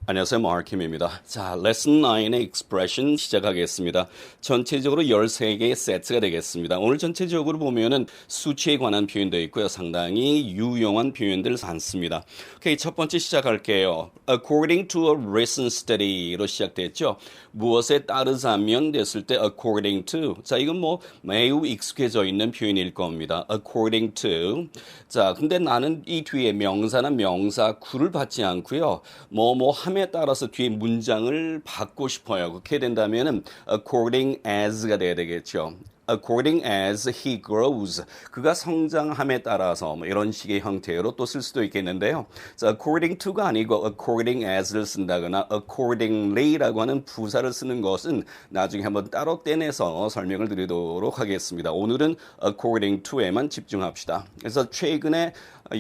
안녕하세요. 마르킴입니다. 자, 레슨 9의 expression 시작하겠습니다. 전체적으로 13개의 세트가 되겠습니다. 오늘 전체적으로 보면은 수치에 관한 표현도 있고요. 상당히 유용한 표현들 많습니다. 오케이, 첫 번째 시작할게요. According to a recent study로 시작됐죠. 무엇에 따르자면 됐을 때 according to. 자, 이건 뭐 매우 익숙해져 있는 표현일 겁니다. according to. 자, 근데 나는 이 뒤에 명사나 명사 구를 받지 않고요. 뭐뭐 함에 따라서 뒤에 문장을 받고 싶어요. 그렇게 된다면은 according as가 돼야 되겠죠. According as he grows. 그가 성장함에 따라서 뭐 이런 식의 형태로 또 쓸 수도 있겠는데요. 자, according to가 아니고 according as를 쓴다거나 accordingly라고 하는 부사를 쓰는 것은 나중에 한번 따로 떼내서 설명을 드리도록 하겠습니다. 오늘은 according to에만 집중합시다. 그래서 최근에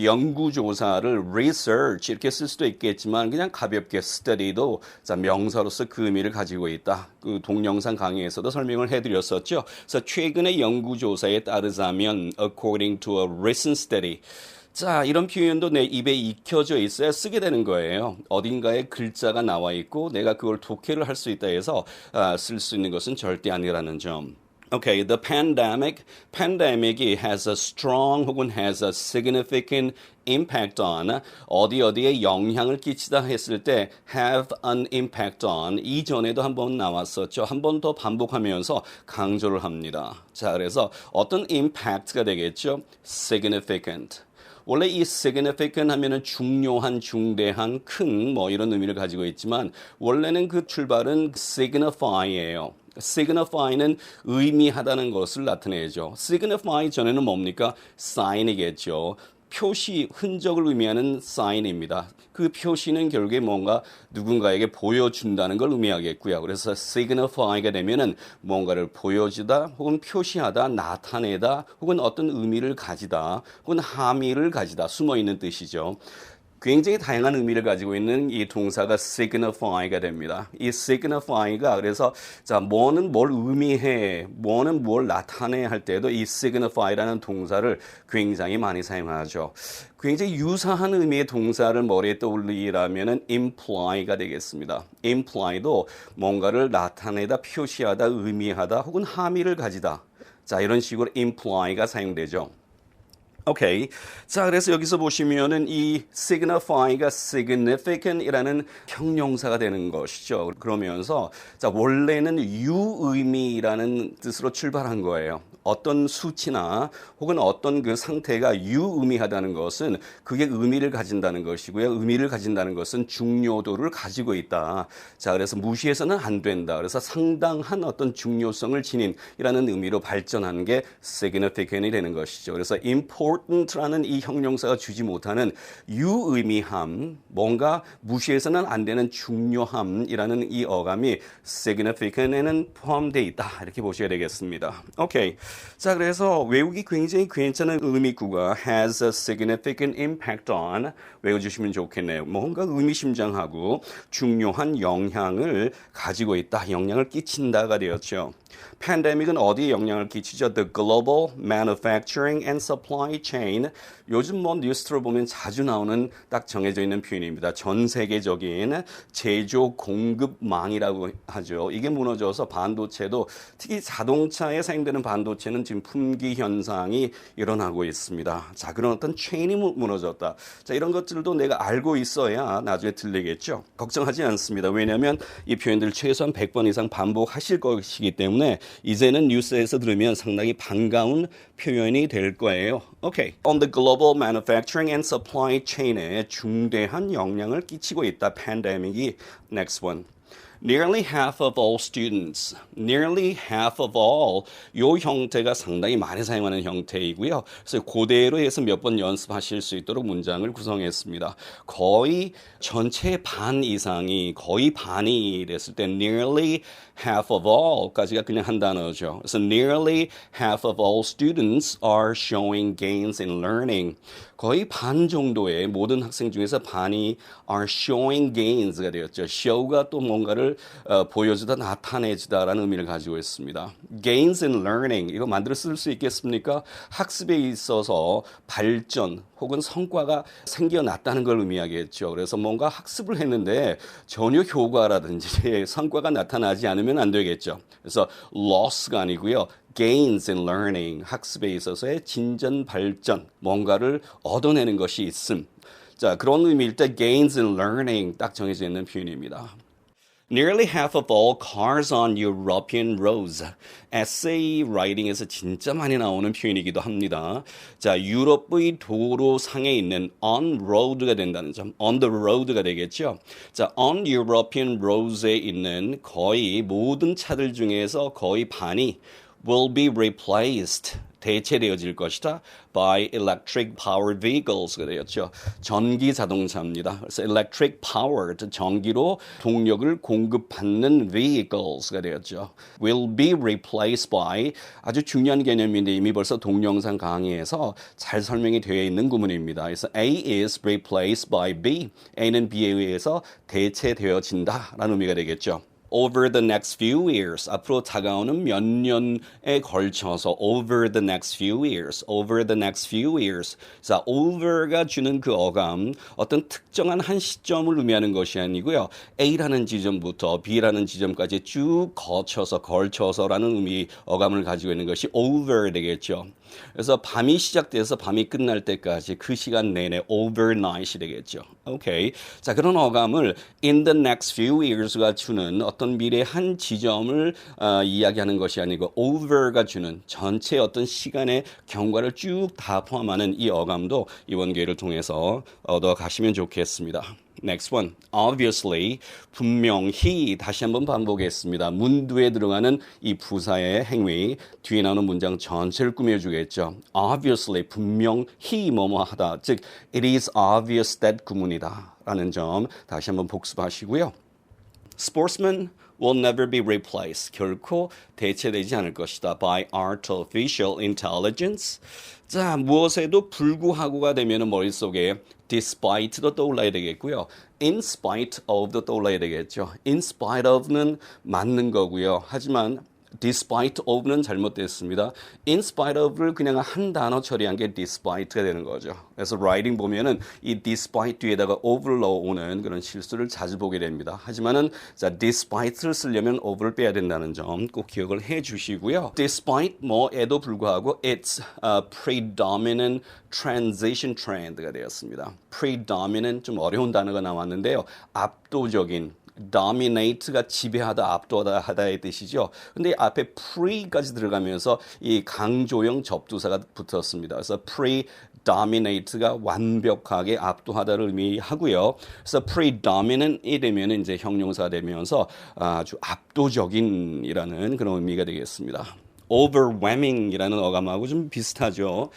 연구조사를 research 이렇게 쓸 수도 있겠지만 그냥 가볍게 study도 자, 명사로서 그 의미를 가지고 있다. 그 동영상 강의에서도 설명을 해드렸었죠. 그래서 최근의 연구조사에 따르자면 according to a recent study. 자, 이런 표현도 내 입에 익혀져 있어야 쓰게 되는 거예요. 어딘가에 글자가 나와 있고 내가 그걸 독해를 할 수 있다 해서 쓸 수 있는 것은 절대 아니라는 점. Okay, the pandemic이 has a strong 혹은 has a significant impact on 어디에 영향을 끼치다 했을 때 have an impact on 이전에도 한번 나왔었죠. 한 번 더 반복하면서 강조를 합니다. 자, 그래서 어떤 impact가 되겠죠? significant. 원래 이 significant 하면은 중요한, 중대한, 큰 뭐 이런 의미를 가지고 있지만 원래는 그 출발은 signify예요. signify는 의미하다는 것을 나타내죠. signify 전에는 뭡니까? sign이겠죠. 표시, 흔적을 의미하는 sign입니다. 그 표시는 결국에 뭔가 누군가에게 보여준다는 걸 의미하겠고요. 그래서 signify가 되면은 뭔가를 보여주다, 혹은 표시하다, 나타내다, 혹은 어떤 의미를 가지다, 혹은 함의를 가지다, 숨어있는 뜻이죠. 굉장히 다양한 의미를 가지고 있는 이 동사가 signify가 됩니다. 이 signify가 그래서 자, 뭐는 뭘 의미해, 뭐는 뭘 나타내 할 때도 이 signify라는 동사를 굉장히 많이 사용하죠. 굉장히 유사한 의미의 동사를 머리에 떠올리라면은 imply가 되겠습니다. imply도 뭔가를 나타내다, 표시하다, 의미하다, 혹은 함의를 가지다. 자, 이런 식으로 imply가 사용되죠. 오케이. 자, 그래서 여기서 보시면은 이 signify가 significant이라는 형용사가 되는 것이죠. 그러면서 자, 원래는 유의미라는 뜻으로 출발한 거예요. 어떤 수치나 혹은 어떤 그 상태가 유의미하다는 것은 그게 의미를 가진다는 것이고요. 의미를 가진다는 것은 중요도를 가지고 있다. 자, 그래서 무시해서는 안 된다. 그래서 상당한 어떤 중요성을 지닌이라는 의미로 발전하는 게 significant이 되는 것이죠. 그래서 important라는 이 형용사가 주지 못하는 유의미함, 뭔가 무시해서는 안 되는 중요함이라는 이 어감이 significant에는 포함되어 있다. 이렇게 보셔야 되겠습니다. 오케이. 자, 그래서 외우기 굉장히 괜찮은 의미구가 has a significant impact on 외워주시면 좋겠네요. 뭔가 의미심장하고 중요한 영향을 가지고 있다. 영향을 끼친다가 되었죠. 팬데믹은 어디에 영향을 끼치죠? The global manufacturing and supply chain. 요즘 뭐 뉴스로 보면 자주 나오는 딱 정해져 있는 표현입니다. 전 세계적인 제조 공급망이라고 하죠. 이게 무너져서 반도체도 특히 자동차에 사용되는 반도체는 지금 품귀 현상이 일어나고 있습니다. 자, 그런 어떤 체인이 무너졌다. 자, 이런 것들도 내가 알고 있어야 나중에 들리겠죠. 걱정하지 않습니다. 왜냐하면 이 표현들 최소한 100번 이상 반복하실 것이기 때문에 이제는 뉴스에서 들으면 상당히 반가운 표현이 될 거예요. 오케이. On the global manufacturing and supply chain에 중대한 영향을 끼치고 있다. 팬데믹이. Next one. Nearly half of all students. Nearly half of all. 요 형태가 상당히 많이 사용하는 형태이고요. 그래서 그대로 해서 몇 번 연습하실 수 있도록 문장을 구성했습니다. 거의 전체 반 이상이 거의 반이 됐을 때 nearly half of all까지가 그냥 한 단어죠. 그래서 nearly half of all students are showing gains in learning. 거의 반 정도의 모든 학생 중에서 반이 are showing gains가 되었죠. show가 또 뭔가를 것을 보여주다, 나타내주다라는 의미를 가지고 있습니다. Gains in learning, 이거 만들어 쓸 수 있겠습니까? 학습에 있어서 발전 혹은 성과가 생겨났다는 걸 의미하겠죠. 그래서 뭔가 학습을 했는데 전혀 효과라든지 성과가 나타나지 않으면 안 되겠죠. 그래서 loss가 아니고요. gains in learning, 학습에 있어서의 진전, 발전, 뭔가를 얻어내는 것이 있음. 자, 그런 의미일 때 gains in learning 딱 정해져 있는 표현입니다. Nearly half of all cars on European roads. 에세이 라이팅에서 진짜 많이 나오는 표현이기도 합니다. 자, 유럽의 도로상에 있는 on road가 된다는 점, on the road가 되겠죠. 자, on European roads에 있는 거의 모든 차들 중에서 거의 반이 will be replaced. 대체되어질 것이다. by electric powered vehicles가 되었죠. 전기 자동차입니다. 그래서 electric powered, 전기로 동력을 공급받는 vehicles가 되었죠. will be replaced by, 아주 중요한 개념인데 이미 벌써 동영상 강의에서 잘 설명이 되어 있는 구문입니다. 그래서 A is replaced by B. A는 B에 의해서 대체되어진다라는 의미가 되겠죠. over the next few years, 앞으로 다가오는 몇 년에 걸쳐서 over the next few years, over the next few years. 자, over가 주는 그 어감, 어떤 특정한 한 시점을 의미하는 것이 아니고요. A라는 지점부터 B라는 지점까지 쭉 걸쳐서라는 의미, 어감을 가지고 있는 것이 over 되겠죠. 그래서 밤이 시작돼서 밤이 끝날 때까지 그 시간 내내 overnight이 되겠죠. 오케이. 자, 그런 어감을 in the next few years가 주는 어떤 미래의 한 지점을 이야기하는 것이 아니고 over가 주는 전체 어떤 시간의 경과를 쭉 다 포함하는 이 어감도 이번 기회를 통해서 얻어가시면 좋겠습니다. Next one. Obviously, 분명히 다시 한번 반복했습니다. 문두에 들어가는 이 부사의 행위, 뒤에 나오는 문장 전체를 꾸며주겠죠. Obviously, 분명히 뭐뭐하다. 즉, it is obvious that 구문이다. 라는 점 다시 한번 복습하시고요. Sportsmen will never be replaced. 결코 대체되지 않을 것이다. by artificial intelligence. 자, 무엇에도 불구하고가 되면 머릿속에 despite도 떠올라야 되겠고요. in spite of도 떠올라야 되겠죠. in spite of는 맞는 거고요. 하지만 despite of는 잘못됐습니다. in spite of를 그냥 한 단어 처리한 게 despite가 되는 거죠. 그래서 writing 보면은 이 despite 뒤에다가 of를 넣어오는 그런 실수를 자주 보게 됩니다. 하지만은 자, despite를 쓰려면 of를 빼야 된다는 점 꼭 기억을 해 주시고요. despite 뭐에도 불구하고 it's a predominant transition trend가 되었습니다. predominant 좀 어려운 단어가 나왔는데요. 압도적인 dominate가 지배하다, 압도하다의 뜻이죠. 근데 앞에 pre까지 들어가면서 이 강조형 접두사가 붙었습니다. 그래서 predominate가 완벽하게 압도하다를 의미하고요. 그래서 predominant이 되면 이제 형용사가 되면서 아주 압도적인이라는 그런 의미가 되겠습니다. overwhelming이라는 어감하고 좀 비슷하죠.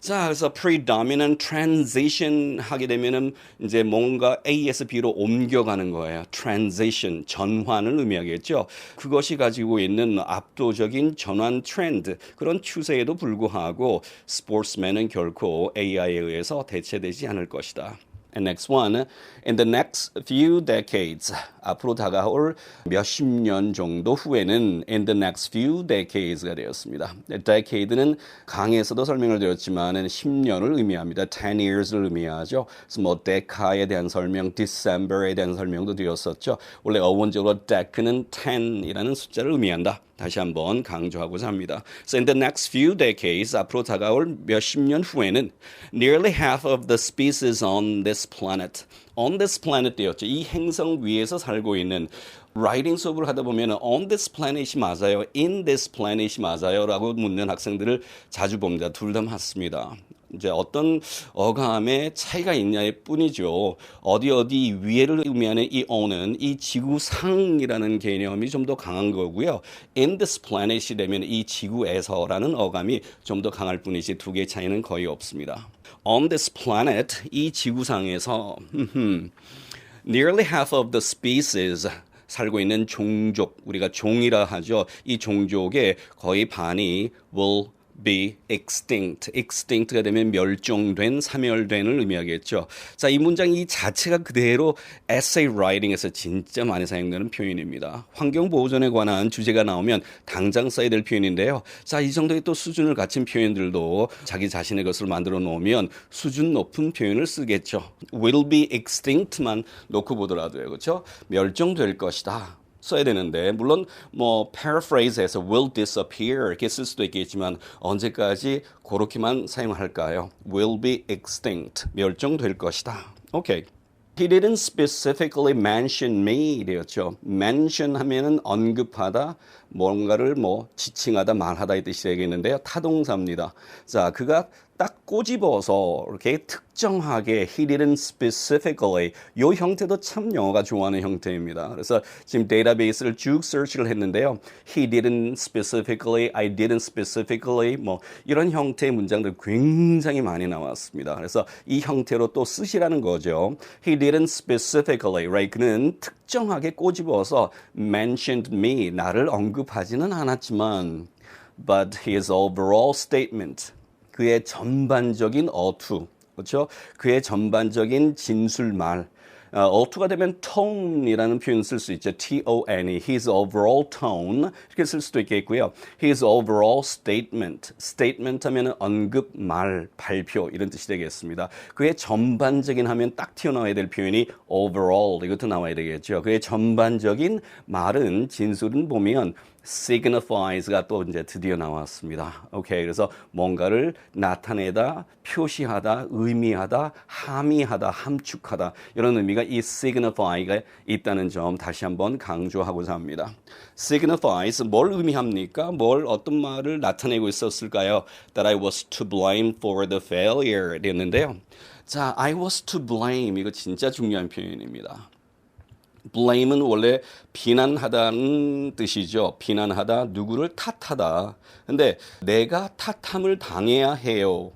자, 그래서 predominant transition 하게 되면은 이제 뭔가 A에서 B로 옮겨가는 거예요. transition, 전환을 의미하겠죠. 그것이 가지고 있는 압도적인 전환 트렌드, 그런 추세에도 불구하고 sportsman은 결코 AI에 의해서 대체되지 않을 것이다. And next one, in the next few decades, 앞으로 다가올 몇십 년 정도 후에는 in the next few decades가 되었습니다. decade는 강의에서도 설명을 드렸지만 10년을 의미합니다. 10 years를 의미하죠. 그래서 뭐 deca에 대한 설명, December에 대한 설명도 드렸었죠. 원래 어원적으로 dec는 10이라는 숫자를 의미한다. 다시 한번 강조하고자 합니다. So in the next few decades, 앞으로 다가올 몇십 년 후에는 nearly half of the species on this planet, on this planet 되었죠. 이 행성 위에서 살고 있는 라이팅 수업을 하다 보면 on this planet이 맞아요, in this planet이 맞아요 라고 묻는 학생들을 자주 봅니다. 둘 다 맞습니다. 이제 어떤 어감의 차이가 있냐의 뿐이죠. 어디 위에를 의미하는 이 on은 이 지구상이라는 개념이 좀 더 강한 거고요. in this planet이 되면 이 지구에서라는 어감이 좀 더 강할 뿐이지 두 개의 차이는 거의 없습니다. on this planet, 이 지구상에서 nearly half of the species, 살고 있는 종족, 우리가 종이라 하죠. 이 종족의 거의 반이 will be extinct. extinct가 되면 멸종된, 사멸된을 의미하겠죠. 자, 이 문장 이 자체가 그대로 essay writing에서 진짜 많이 사용되는 표현입니다. 환경보호전에 관한 주제가 나오면 당장 써야 될 표현인데요. 자, 이 정도의 또 수준을 갖춘 표현들도 자기 자신의 것을 만들어 놓으면 수준 높은 표현을 쓰겠죠. will be extinct만 놓고 보더라도요. 그렇죠? 멸종될 것이다. 써야 되는데 물론 뭐 paraphrase해서 will disappear 이렇게 쓸 수도 있겠지만 언제까지 그렇게만 사용할까요? will be extinct 멸종될 것이다. 오케이. He didn't specifically mention me 되었죠. mention 하면은 언급하다, 뭔가를 뭐 지칭하다, 말하다 이 뜻이 되겠는데요. 타동사입니다. 자, 그가 딱 꼬집어서 이렇게 특정하게 he didn't specifically 이 형태도 참 영어가 좋아하는 형태입니다. 그래서 지금 데이터베이스를 쭉 search를 했는데요. he didn't specifically, I didn't specifically 뭐 이런 형태의 문장들 굉장히 많이 나왔습니다. 그래서 이 형태로 또 쓰시라는 거죠. He didn't specifically, right? 그는 특정하게 꼬집어서 mentioned me, 나를 언급하지는 않았지만 but his overall statement 그의 전반적인 어투, 그렇죠? 그의 전반적인 진술말. 어투가 되면 tone이라는 표현 쓸 수 있죠. T-O-N-E. His overall tone 이렇게 쓸 수도 있겠고요. His overall statement. statement 하면 언급, 말, 발표 이런 뜻이 되겠습니다. 그의 전반적인 하면 딱 튀어나와야 될 표현이 overall 이것도 나와야 되겠죠. 그의 전반적인 말은 진술은 보면 signifies가 또 이제 드디어 나왔습니다. 오케이. 그래서 뭔가를 나타내다, 표시하다, 의미하다, 함의하다, 함축하다 이런 의미가 이 signify가 있다는 점 다시 한번 강조하고자 합니다. signifies 뭘 의미합니까? 뭘 어떤 말을 나타내고 있었을까요? That I was to blame for the failure 였는데요. 자, I was to blame 이거 진짜 중요한 표현입니다. blame은 원래 비난하다는 뜻이죠. 비난하다, 누구를 탓하다. 근데 내가 탓함을 당해야 해요.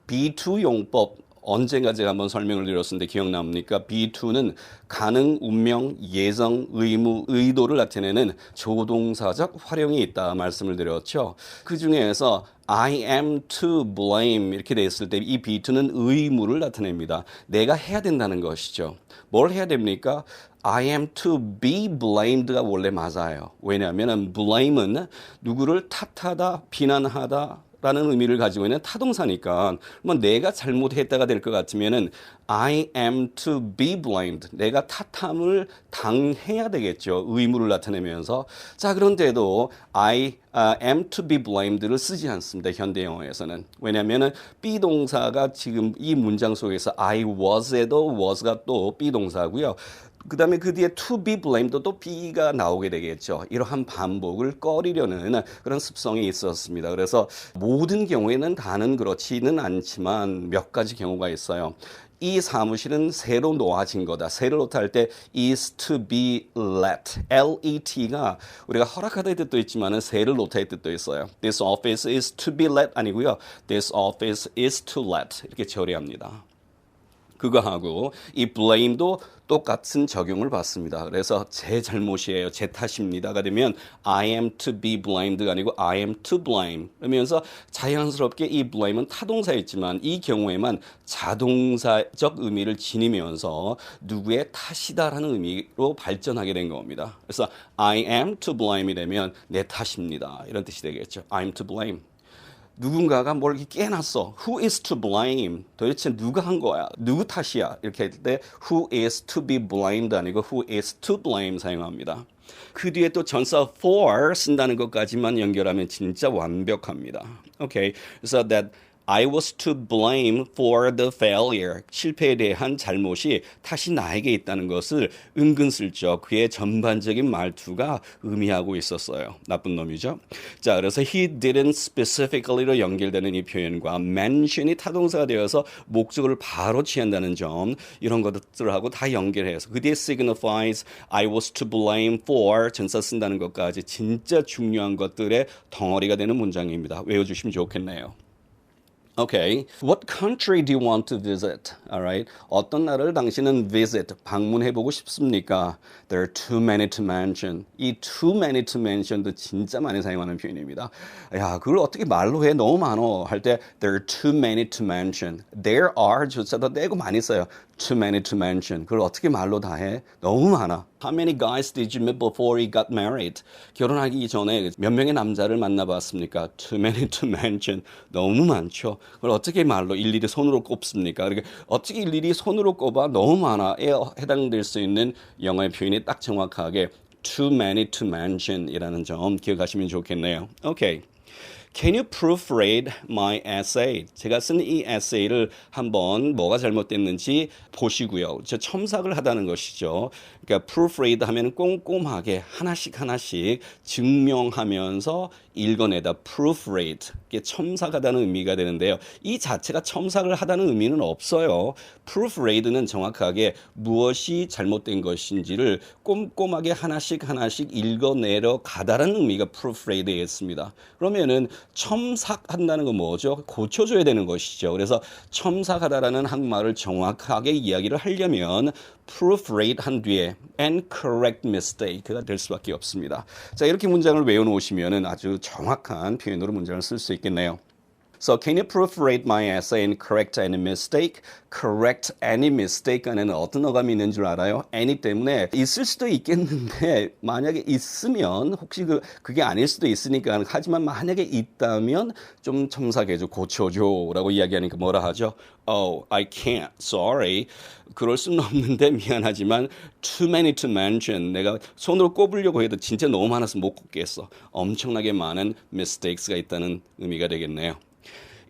B2 용법 언젠가 제가 한번 설명을 드렸었는데 기억납니까? B2는 가능, 운명, 예정, 의무, 의도를 나타내는 조동사적 활용이 있다 말씀을 드렸죠. 그 중에서 I am to blame 이렇게 됐을 때 이 B2는 의무를 나타냅니다. 내가 해야 된다는 것이죠. 뭘 해야 됩니까? I am to be blamed가 원래 맞아요. 왜냐하면 blame은 누구를 탓하다, 비난하다 라는 의미를 가지고 있는 타동사니까 뭐 내가 잘못했다가 될 것 같으면은 I am to be blamed. 내가 탓함을 당해야 되겠죠. 의무를 나타내면서. 자, 그런데도 I am to be blamed를 쓰지 않습니다. 현대 영어에서는. 왜냐하면은 be 동사가 지금 이 문장 속에서 I was에도 was가 또 be 동사고요. 그 다음에 그 뒤에 to be blamed도 또 be가 나오게 되겠죠. 이러한 반복을 꺼리려는 그런 습성이 있었습니다. 그래서 모든 경우에는 다는 그렇지는 않지만 몇 가지 경우가 있어요. 이 사무실은 새로 놓아진 거다. 새로 놓다 할 때 is to be let. L-E-T가 우리가 허락하다의 뜻도 있지만 새를 놓다의 뜻도 있어요. This office is to be let 아니고요. This office is to let. 이렇게 처리합니다. 그거하고 이 blame도 똑같은 적용을 받습니다. 그래서 제 잘못이에요. 제 탓입니다가 되면 I am to be blamed가 아니고 I am to blame. 그러면서 자연스럽게 이 blame은 타동사였지만 이 경우에만 자동사적 의미를 지니면서 누구의 탓이다라는 의미로 발전하게 된 겁니다. 그래서 I am to blame이 되면 내 탓입니다. 이런 뜻이 되겠죠. I am to blame. 누군가가 뭘 이렇게 깨놨어. Who is to blame? 도대체 누가 한 거야? 누구 탓이야? 이렇게 할 때 Who is to be blamed 아니고 Who is to blame 사용합니다. 그 뒤에 또 전사 for 쓴다는 것까지만 연결하면 진짜 완벽합니다. 오케이. 그래서 that I was to blame for the failure. 실패에 대한 잘못이 탓이 나에게 있다는 것을 은근슬쩍 그의 전반적인 말투가 의미하고 있었어요. 나쁜 놈이죠. 자, 그래서 he didn't specifically로 연결되는 이 표현과 mention이 타동사가 되어서 목적을 바로 취한다는 점 이런 것들하고 다 연결해서 그 뒤에 signifies I was to blame for 전사 쓴다는 것까지 진짜 중요한 것들의 덩어리가 되는 문장입니다. 외워주시면 좋겠네요. Okay. What country do you want to visit? Alright. 어떤 나라를 당신은 visit, 방문해보고 싶습니까? There are too many to mention. 이 too many to mention도 진짜 많이 사용하는 표현입니다. 야, 그걸 어떻게 말로 해? 너무 많어. 할 때 there are too many to mention. There are 조차도 떼고 많이 써요. Too many to mention. 그걸 어떻게 말로 다 해? 너무 많아. How many guys did you meet before you got married? 결혼하기 전에 몇 명의 남자를 만나봤습니까? Too many to mention. 너무 많죠. 그걸 어떻게 말로 일일이 손으로 꼽습니까? 그러니까 어떻게 일일이 손으로 꼽아? 너무 많아에 해당될 수 있는 영어의 표현이 딱 정확하게 too many to mention 이라는 점 기억하시면 좋겠네요. 오케이. Can you proofread my essay? 제가 쓴 이 에세이를 한번 뭐가 잘못됐는지 보시고요. 저 첨삭을 하다는 것이죠. 그러니까 proofread 하면 꼼꼼하게 하나씩 증명하면서 읽어내다 proofread. 이게 첨삭하다는 의미가 되는데요. 이 자체가 첨삭을 하다는 의미는 없어요. proofread는 정확하게 무엇이 잘못된 것인지를 꼼꼼하게 하나씩 읽어내려 가다라는 의미가 proofread에 있습니다. 그러면은 첨삭한다는 건 뭐죠? 고쳐줘야 되는 것이죠. 그래서 첨삭하다라는 한국말을 정확하게 이야기를 하려면 proofread 한 뒤에 and correct mistake가 될 수밖에 없습니다. 자, 이렇게 문장을 외워놓으시면 아주 정확한 표현으로 문장을 쓸 수 있겠네요. So can you proofread my essay and correct any mistake? Correct any mistake 안에는 어떤 어감이 있는 줄 알아요? any 때문에 있을 수도 있겠는데 만약에 있으면 혹시 그게 아닐 수도 있으니까 하지만 만약에 있다면 좀 첨삭해줘 고쳐줘 라고 이야기하니까 뭐라 하죠? Oh, I can't. Sorry. 그럴 수는 없는데 미안하지만 too many to mention. 내가 손으로 꼽으려고 해도 진짜 너무 많아서 못 꼽겠어. 엄청나게 많은 mistakes가 있다는 의미가 되겠네요.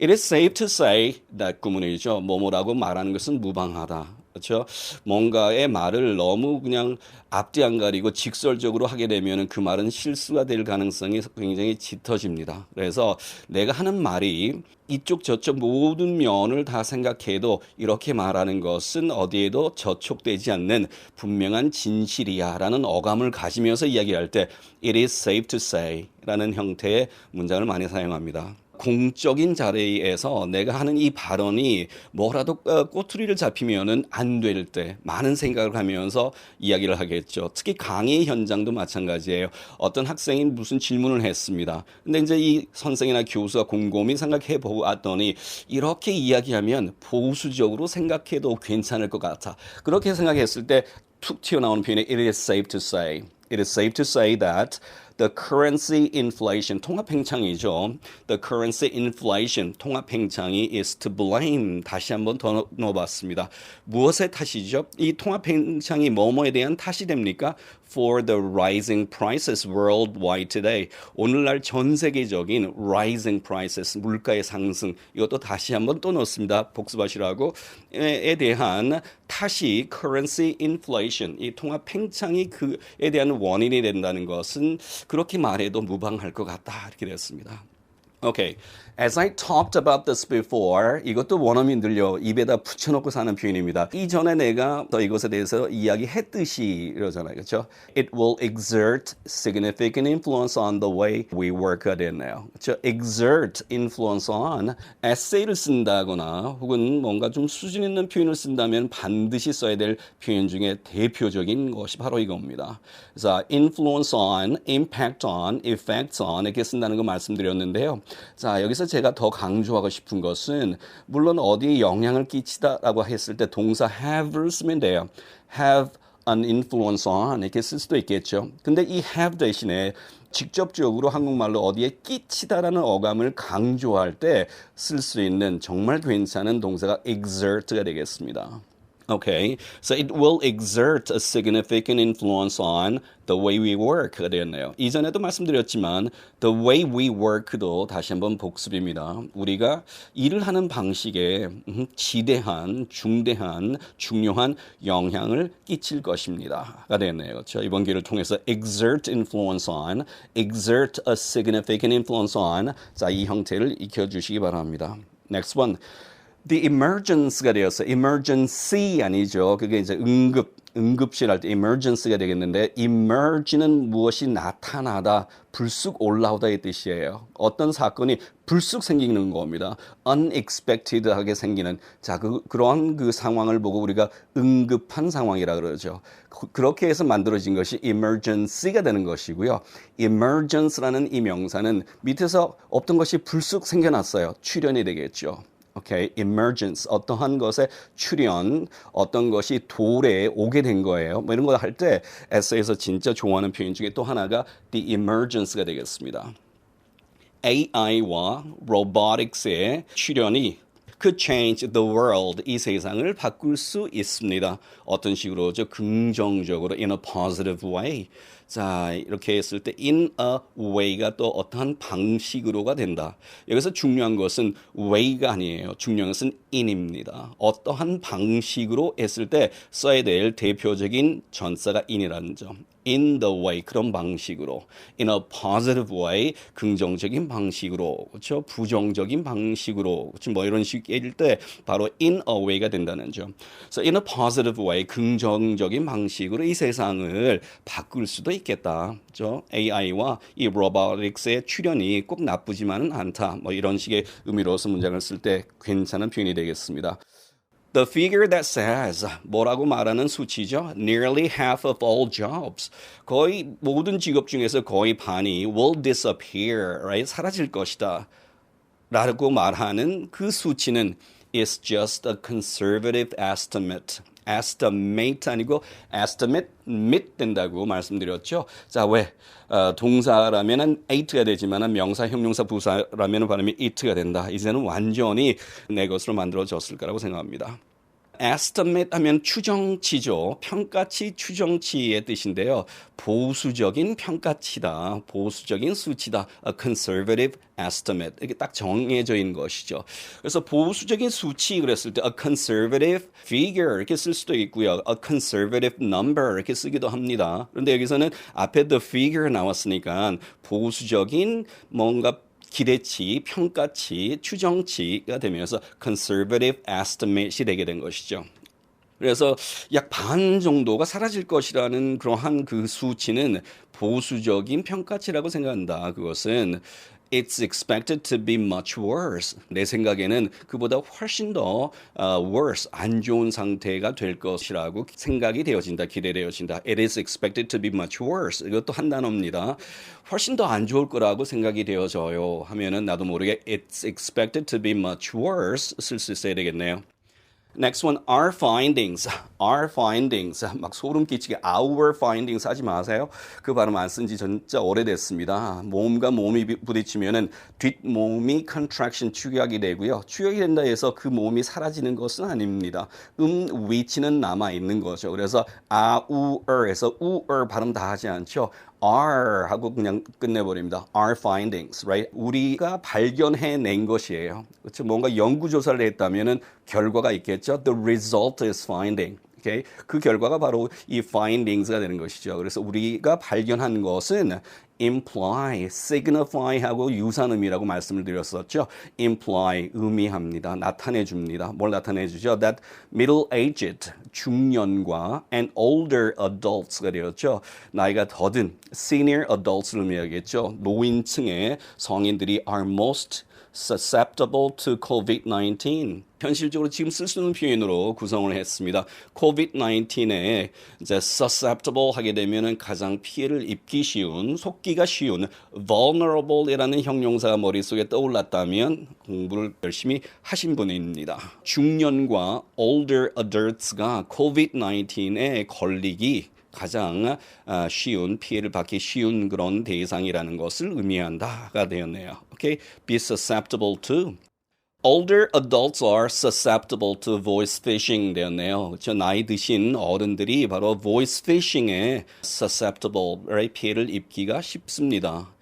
It is safe to say that 구문이죠. 뭐뭐라고 말하는 것은 무방하다. 그렇죠? 뭔가의 말을 너무 그냥 앞뒤 안 가리고 직설적으로 하게 되면 그 말은 실수가 될 가능성이 굉장히 짙어집니다. 그래서 내가 하는 말이 이쪽 저쪽 모든 면을 다 생각해도 이렇게 말하는 것은 어디에도 저촉되지 않는 분명한 진실이야라는 어감을 가지면서 이야기할 때 It is safe to say 라는 형태의 문장을 많이 사용합니다. 공적인 자리에서 내가 하는 이 발언이 뭐라도 꼬투리를 잡히면은 안 될 때 많은 생각을 하면서 이야기를 하겠죠. 특히 강의 현장도 마찬가지예요. 어떤 학생이 무슨 질문을 했습니다. 근데 이제 이 선생이나 교수가 곰곰이 생각해 보고 왔더니 이렇게 이야기하면 보수적으로 생각해도 괜찮을 것 같아. 그렇게 생각했을 때 툭 튀어나오는 표현이 It is safe to say. It is safe to say that the currency inflation, 통합행창이죠. The currency inflation, 통합행창이 is to blame. 다시 한번 더 넣어봤습니다. 무엇의 탓이죠? 이 통합행창이 뭐뭐에 대한 탓이 됩니까? For the rising prices worldwide today. 오늘날 전 세계적인 rising prices, 물가의 상승. 이것도 다시 한번 또 넣습니다. 복습하시라고. 에 대한 탓이 currency inflation, 이 통합행창이 그에 대한 원인이 된다는 것은 그렇게 말해도 무방할 것 같다. 이렇게 되었습니다. Okay. As I talked about this before, 이것도 원어민들요 입에다 붙여놓고 사는 표현입니다. 이전에 내가 더 이것에 대해서 이야기했듯이 이러잖아요, 그렇죠? It will exert significant influence on the way we work가 됐네요. 그렇죠? Exert influence on 에세이를 쓴다거나 혹은 뭔가 좀 수준 있는 표현을 쓴다면 반드시 써야 될 표현 중에 대표적인 것이 바로 이겁니다. 그래서 influence on, impact on, effect on 이렇게 쓴다는 거 말씀드렸는데요. 자, 여기서 제가 더 강조하고 싶은 것은 물론 어디에 영향을 끼치다라고 했을 때 동사 have를 쓰면 돼요. have an influence on 이렇게 쓸 수도 있겠죠. 근데 이 have 대신에 직접적으로 한국말로 어디에 끼치다라는 어감을 강조할 때 쓸 수 있는 정말 괜찮은 동사가 exert가 되겠습니다. Okay, so it will exert a significant influence on the way we work가 되었네요. 이전에도 말씀드렸지만 the way we work도 다시 한번 복습입니다. 우리가 일을 하는 방식에 지대한, 중대한, 중요한 영향을 끼칠 것입니다가 되었네요. 그렇죠? 이번 기회를 통해서 exert influence on, exert a significant influence on 자, 이 형태를 익혀주시기 바랍니다. Next one. The emergence가 되었어요. emergency 아니죠. 그게 이제 응급실 할 때 emergency가 되겠는데 emerge는 무엇이 나타나다, 불쑥 올라오다의 뜻이에요. 어떤 사건이 불쑥 생기는 겁니다. unexpected하게 생기는 그러한 그 상황을 보고 우리가 응급한 상황이라 그러죠. 그렇게 해서 만들어진 것이 emergency가 되는 것이고요. emergence라는 이 명사는 밑에서 없던 것이 불쑥 생겨났어요. 출현이 되겠죠. 오케이, emergence, 어떠한 것의 출현, 어떤 것이 도래에 오게 된 거예요. 뭐 이런 거 할 때 에세이에서 진짜 좋아하는 표현 중에 또 하나가 the emergence가 되겠습니다. AI와 robotics의 출현이 could change the world, 이 세상을 바꿀 수 있습니다. 어떤 식으로죠? 긍정적으로, in a positive way. 자, 이렇게 했을 때 in a way가 또 어떠한 방식으로가 된다. 여기서 중요한 것은 way가 아니에요. 중요한 것은 in입니다. 어떠한 방식으로 했을 때 써야 될 대표적인 전사가 in이라는 점. in the way, 그런 방식으로. in a positive way, 긍정적인 방식으로. 그렇죠? 부정적인 방식으로. 그렇죠? 뭐 이런 식일 때 바로 in a way가 된다는 점. So in a positive way, 긍정적인 방식으로 이 세상을 바꿀 수도 있겠다. 그렇죠? AI와 이 robotics의 출현이 꼭 나쁘지만은 않다. 뭐 이런 식의 의미로서 문장을 쓸 때 괜찮은 표현이 되겠습니다. The figure that says, 뭐라고 말하는 수치죠? Nearly half of all jobs. 거의 모든 직업 중에서 거의 반이 will disappear, right? 사라질 것이다. 라고 말하는 그 수치는 is just a conservative estimate. estimate 아니고 estimate 된다고 말씀드렸죠. 자, 왜? 동사라면은 ate가 되지만 명사, 형용사, 부사라면 발음이 it가 된다. 이제는 완전히 내 것으로 만들어졌을 거라고 생각합니다. estimate 하면 추정치죠. 평가치, 추정치의 뜻인데요. 보수적인 평가치다. 보수적인 수치다. A conservative estimate. 이게 딱 정해져 있는 것이죠. 그래서 보수적인 수치 그랬을 때 a conservative figure 이렇게 쓸 수도 있고요. A conservative number 이렇게 쓰기도 합니다. 그런데 여기서는 앞에 the figure 나왔으니까 보수적인 뭔가 기대치, 평가치, 추정치가 되면서 conservative estimate이 되게 된 것이죠. 그래서 약 반 정도가 사라질 것이라는 그러한 그 수치는 보수적인 평가치라고 생각한다. 그것은 It's expected to be much worse. 내 생각에는 그보다 훨씬 더 worse, 안 좋은 상태가 될 것이라고 생각이 되어진다, 기대되어진다. It is expected to be much worse. 이것도 한 단어입니다. 훨씬 더 안 좋을 거라고 생각이 되어져요 하면은 나도 모르게 It's expected to be much worse 쓸 수 있어야 되겠네요. Next one, our findings. Our findings. 막 소름 끼치게 our findings 하지 마세요. 그 발음 안 쓴 지 진짜 오래됐습니다. 몸과 몸이 부딪히면은 뒷몸이 contraction, 축약이 되고요. 축약이 된다 해서 그 몸이 사라지는 것은 아닙니다. 위치는 남아 있는 거죠. 그래서 우에서 우얼 발음 다 하지 않죠. are 하고 그냥 끝내버립니다. Our findings, right? 우리가 발견해낸 것이에요. 그렇죠? 뭔가 연구조사를 했다면은 결과가 있겠죠. The result is finding. Okay? 그 결과가 바로 이 findings가 되는 것이죠. 그래서 우리가 발견한 것은 imply, signify하고 유사한 의미라고 말씀을 드렸었죠. imply, 의미합니다. 나타내줍니다. 뭘 나타내주죠? That middle-aged, 중년과 and older adults가 되었죠. 나이가 더든 senior adults를 의미하겠죠. 노인층의 성인들이 are most susceptible to COVID-19. 현실적으로 지금 쓸 수 있는 표현으로 구성을 했습니다. COVID-19에 이제 susceptible 하게 되면은 가장 피해를 입기 쉬운, 속기가 쉬운 vulnerable이라는 형용사가 머릿속에 떠올랐다면 공부를 열심히 하신 분입니다. 중년과 older adults가 COVID-19에 걸리기 가장 쉬운, 피해를 받기 쉬운 그런 대상이라는 것을 의미한다가 되었네요. Okay? Be susceptible to. Older adults are susceptible to voice phishing 되었네요. 그렇죠? 나이 드신 어른들이 바로 voice phishing에 susceptible, right? 피해를 입기가 쉽습니다.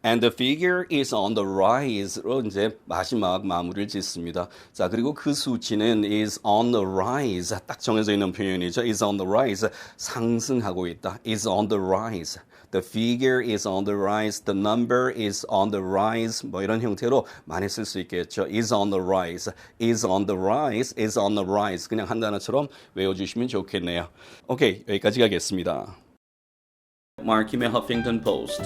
And the figure is on the rise로 이제 마지막 마무리를 짓습니다. 자, 그리고 그 수치는 is on the rise. 딱 정해져 있는 표현이죠. is on the rise. 상승하고 있다. is on the rise. The figure is on the rise. The number is on the rise. 뭐 이런 형태로 많이 쓸 수 있겠죠. is on the rise. is on the rise. is on the rise. 그냥 한 단어처럼 외워주시면 좋겠네요. 오케이, 여기까지 가겠습니다. 마키의 허핑턴 포스트.